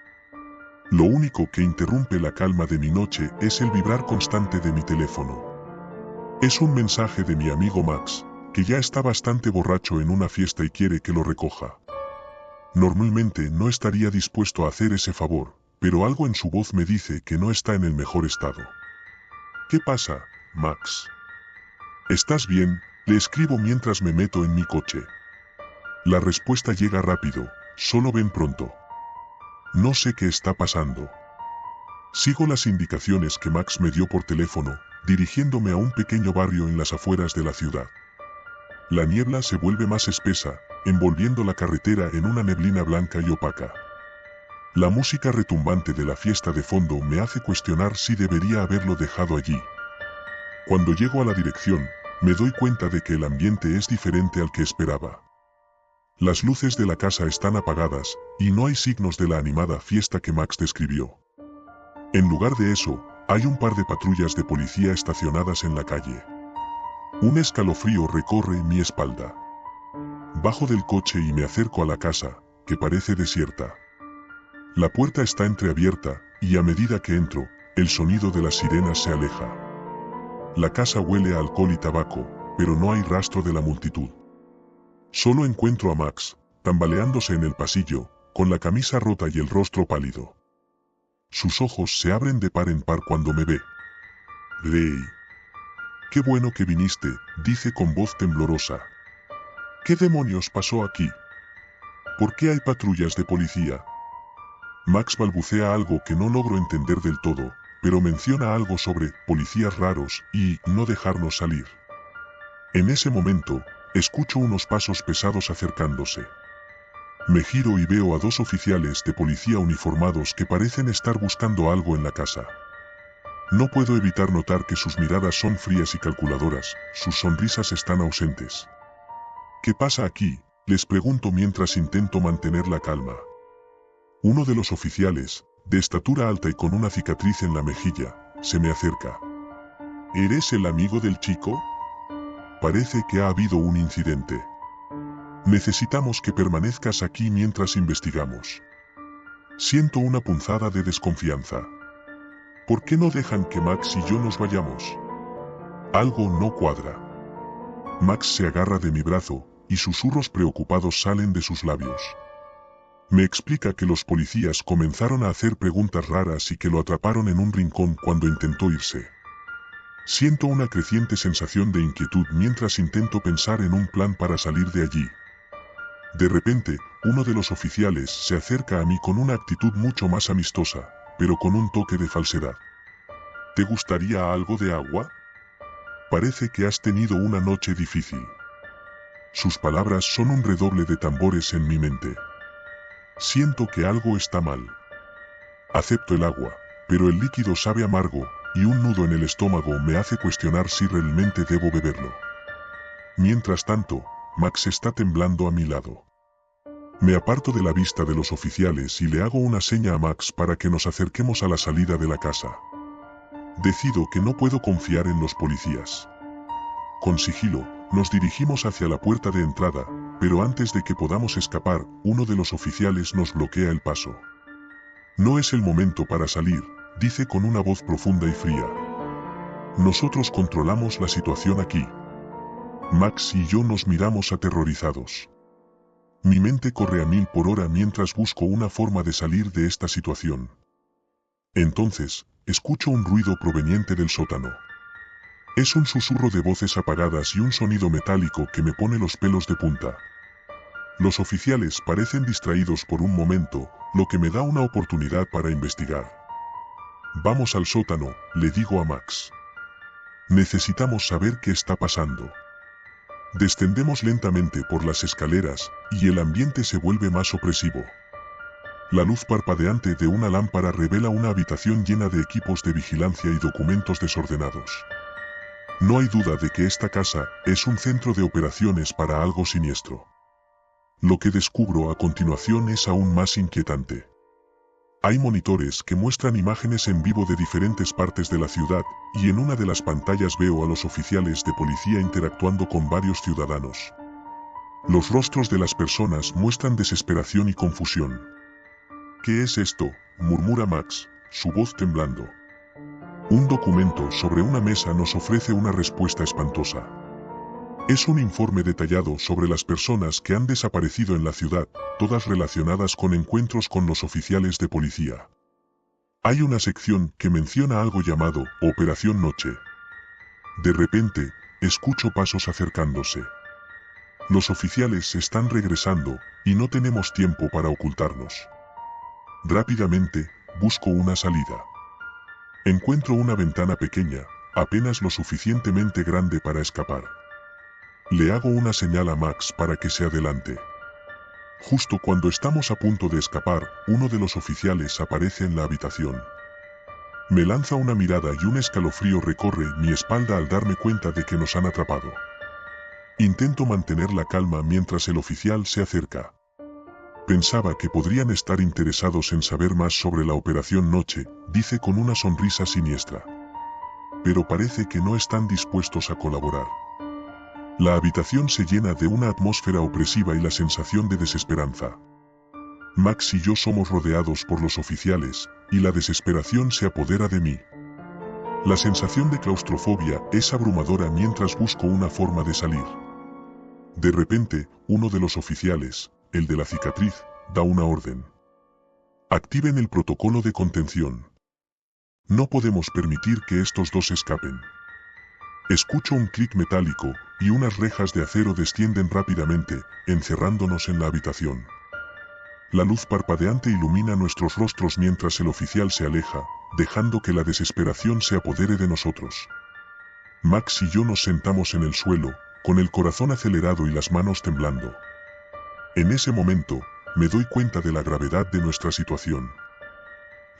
Lo único que interrumpe la calma de mi noche es el vibrar constante de mi teléfono. Es un mensaje de mi amigo Max, que ya está bastante borracho en una fiesta y quiere que lo recoja. Normalmente no estaría dispuesto a hacer ese favor, pero algo en su voz me dice que no está en el mejor estado. ¿Qué pasa, Max? ¿Estás bien? Le escribo mientras me meto en mi coche. La respuesta llega rápido, solo ven pronto. No sé qué está pasando. Sigo las indicaciones que Max me dio por teléfono, dirigiéndome a un pequeño barrio en las afueras de la ciudad. La niebla se vuelve más espesa, envolviendo la carretera en una neblina blanca y opaca. La música retumbante de la fiesta de fondo me hace cuestionar si debería haberlo dejado allí. Cuando llego a la dirección, me doy cuenta de que el ambiente es diferente al que esperaba. Las luces de la casa están apagadas, y no hay signos de la animada fiesta que Max describió. En lugar de eso, hay un par de patrullas de policía estacionadas en la calle. Un escalofrío recorre mi espalda. Bajo del coche y me acerco a la casa, que parece desierta. La puerta está entreabierta, y a medida que entro, el sonido de las sirenas se aleja. La casa huele a alcohol y tabaco, pero no hay rastro de la multitud. Solo encuentro a Max, tambaleándose en el pasillo, con la camisa rota y el rostro pálido. Sus ojos se abren de par en par cuando me ve. «Ray. Qué bueno que viniste», dice con voz temblorosa. «¿Qué demonios pasó aquí? ¿Por qué hay patrullas de policía?» Max balbucea algo que no logro entender del todo, pero menciona algo sobre policías raros y no dejarnos salir. En ese momento, escucho unos pasos pesados acercándose. Me giro y veo a dos oficiales de policía uniformados que parecen estar buscando algo en la casa. No puedo evitar notar que sus miradas son frías y calculadoras, sus sonrisas están ausentes. «¿Qué pasa aquí?», les pregunto mientras intento mantener la calma. Uno de los oficiales, de estatura alta y con una cicatriz en la mejilla, se me acerca. «¿Eres el amigo del chico? Parece que ha habido un incidente. Necesitamos que permanezcas aquí mientras investigamos». Siento una punzada de desconfianza. ¿Por qué no dejan que Max y yo nos vayamos? Algo no cuadra. Max se agarra de mi brazo, y susurros preocupados salen de sus labios. Me explica que los policías comenzaron a hacer preguntas raras y que lo atraparon en un rincón cuando intentó irse. Siento una creciente sensación de inquietud mientras intento pensar en un plan para salir de allí. De repente, uno de los oficiales se acerca a mí con una actitud mucho más amistosa, pero con un toque de falsedad. ¿Te gustaría algo de agua? Parece que has tenido una noche difícil. Sus palabras son un redoble de tambores en mi mente. Siento que algo está mal. Acepto el agua, pero el líquido sabe amargo, y un nudo en el estómago me hace cuestionar si realmente debo beberlo. Mientras tanto, Max está temblando a mi lado. Me aparto de la vista de los oficiales y le hago una seña a Max para que nos acerquemos a la salida de la casa. Decido que no puedo confiar en los policías. Con sigilo, nos dirigimos hacia la puerta de entrada, pero antes de que podamos escapar, uno de los oficiales nos bloquea el paso. «No es el momento para salir», dice con una voz profunda y fría. «Nosotros controlamos la situación aquí. Max y yo nos miramos aterrorizados. Mi mente corre a 1000 por hora mientras busco una forma de salir de esta situación. Entonces, escucho un ruido proveniente del sótano. Es un susurro de voces apagadas y un sonido metálico que me pone los pelos de punta. Los oficiales parecen distraídos por un momento, lo que me da una oportunidad para investigar. Vamos al sótano, le digo a Max. Necesitamos saber qué está pasando. Descendemos lentamente por las escaleras, y el ambiente se vuelve más opresivo. La luz parpadeante de una lámpara revela una habitación llena de equipos de vigilancia y documentos desordenados. No hay duda de que esta casa es un centro de operaciones para algo siniestro. Lo que descubro a continuación es aún más inquietante. Hay monitores que muestran imágenes en vivo de diferentes partes de la ciudad, y en una de las pantallas veo a los oficiales de policía interactuando con varios ciudadanos. Los rostros de las personas muestran desesperación y confusión. ¿Qué es esto?, murmura Max, su voz temblando. Un documento sobre una mesa nos ofrece una respuesta espantosa. Es un informe detallado sobre las personas que han desaparecido en la ciudad, todas relacionadas con encuentros con los oficiales de policía. Hay una sección que menciona algo llamado Operación Noche. De repente, escucho pasos acercándose. Los oficiales están regresando, y no tenemos tiempo para ocultarnos. Rápidamente, busco una salida. Encuentro una ventana pequeña, apenas lo suficientemente grande para escapar. Le hago una señal a Max para que se adelante. Justo cuando estamos a punto de escapar, uno de los oficiales aparece en la habitación. Me lanza una mirada y un escalofrío recorre mi espalda al darme cuenta de que nos han atrapado. Intento mantener la calma mientras el oficial se acerca. Pensaba que podrían estar interesados en saber más sobre la Operación Noche, dice con una sonrisa siniestra. Pero parece que no están dispuestos a colaborar. La habitación se llena de una atmósfera opresiva y la sensación de desesperanza. Max y yo somos rodeados por los oficiales, y la desesperación se apodera de mí. La sensación de claustrofobia es abrumadora mientras busco una forma de salir. De repente, uno de los oficiales, el de la cicatriz, da una orden. Activen el protocolo de contención. No podemos permitir que estos dos escapen. Escucho un clic metálico, y unas rejas de acero descienden rápidamente, encerrándonos en la habitación. La luz parpadeante ilumina nuestros rostros mientras el oficial se aleja, dejando que la desesperación se apodere de nosotros. Max y yo nos sentamos en el suelo, con el corazón acelerado y las manos temblando. En ese momento, me doy cuenta de la gravedad de nuestra situación.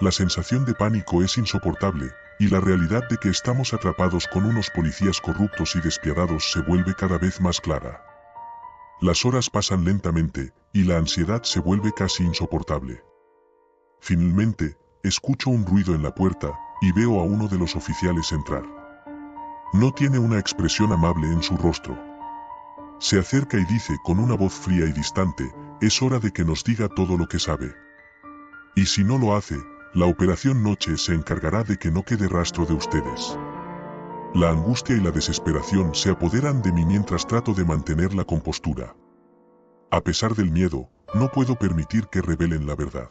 La sensación de pánico es insoportable, y la realidad de que estamos atrapados con unos policías corruptos y despiadados se vuelve cada vez más clara. Las horas pasan lentamente, y la ansiedad se vuelve casi insoportable. Finalmente, escucho un ruido en la puerta, y veo a uno de los oficiales entrar. No tiene una expresión amable en su rostro. Se acerca y dice con una voz fría y distante, es hora de que nos diga todo lo que sabe. Y si no lo hace, la Operación Noche se encargará de que no quede rastro de ustedes. La angustia y la desesperación se apoderan de mí mientras trato de mantener la compostura. A pesar del miedo, no puedo permitir que revelen la verdad.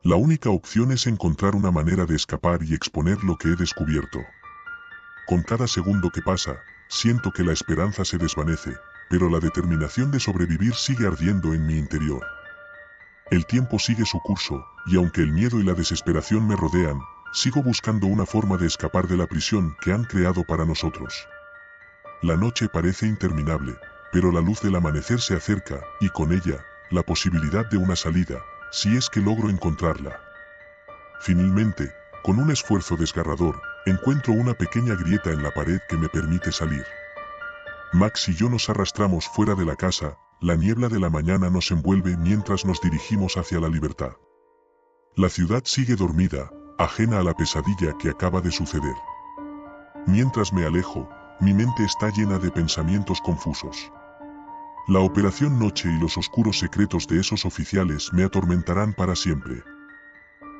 La única opción es encontrar una manera de escapar y exponer lo que he descubierto. Con cada segundo que pasa, siento que la esperanza se desvanece, pero la determinación de sobrevivir sigue ardiendo en mi interior. El tiempo sigue su curso, y aunque el miedo y la desesperación me rodean, sigo buscando una forma de escapar de la prisión que han creado para nosotros. La noche parece interminable, pero la luz del amanecer se acerca, y con ella, la posibilidad de una salida, si es que logro encontrarla. Finalmente, con un esfuerzo desgarrador, encuentro una pequeña grieta en la pared que me permite salir. Max y yo nos arrastramos fuera de la casa, la niebla de la mañana nos envuelve mientras nos dirigimos hacia la libertad. La ciudad sigue dormida, ajena a la pesadilla que acaba de suceder. Mientras me alejo, mi mente está llena de pensamientos confusos. La Operación Noche y los oscuros secretos de esos oficiales me atormentarán para siempre.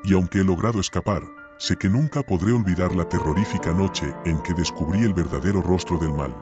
Y aunque he logrado escapar, sé que nunca podré olvidar la terrorífica noche en que descubrí el verdadero rostro del mal.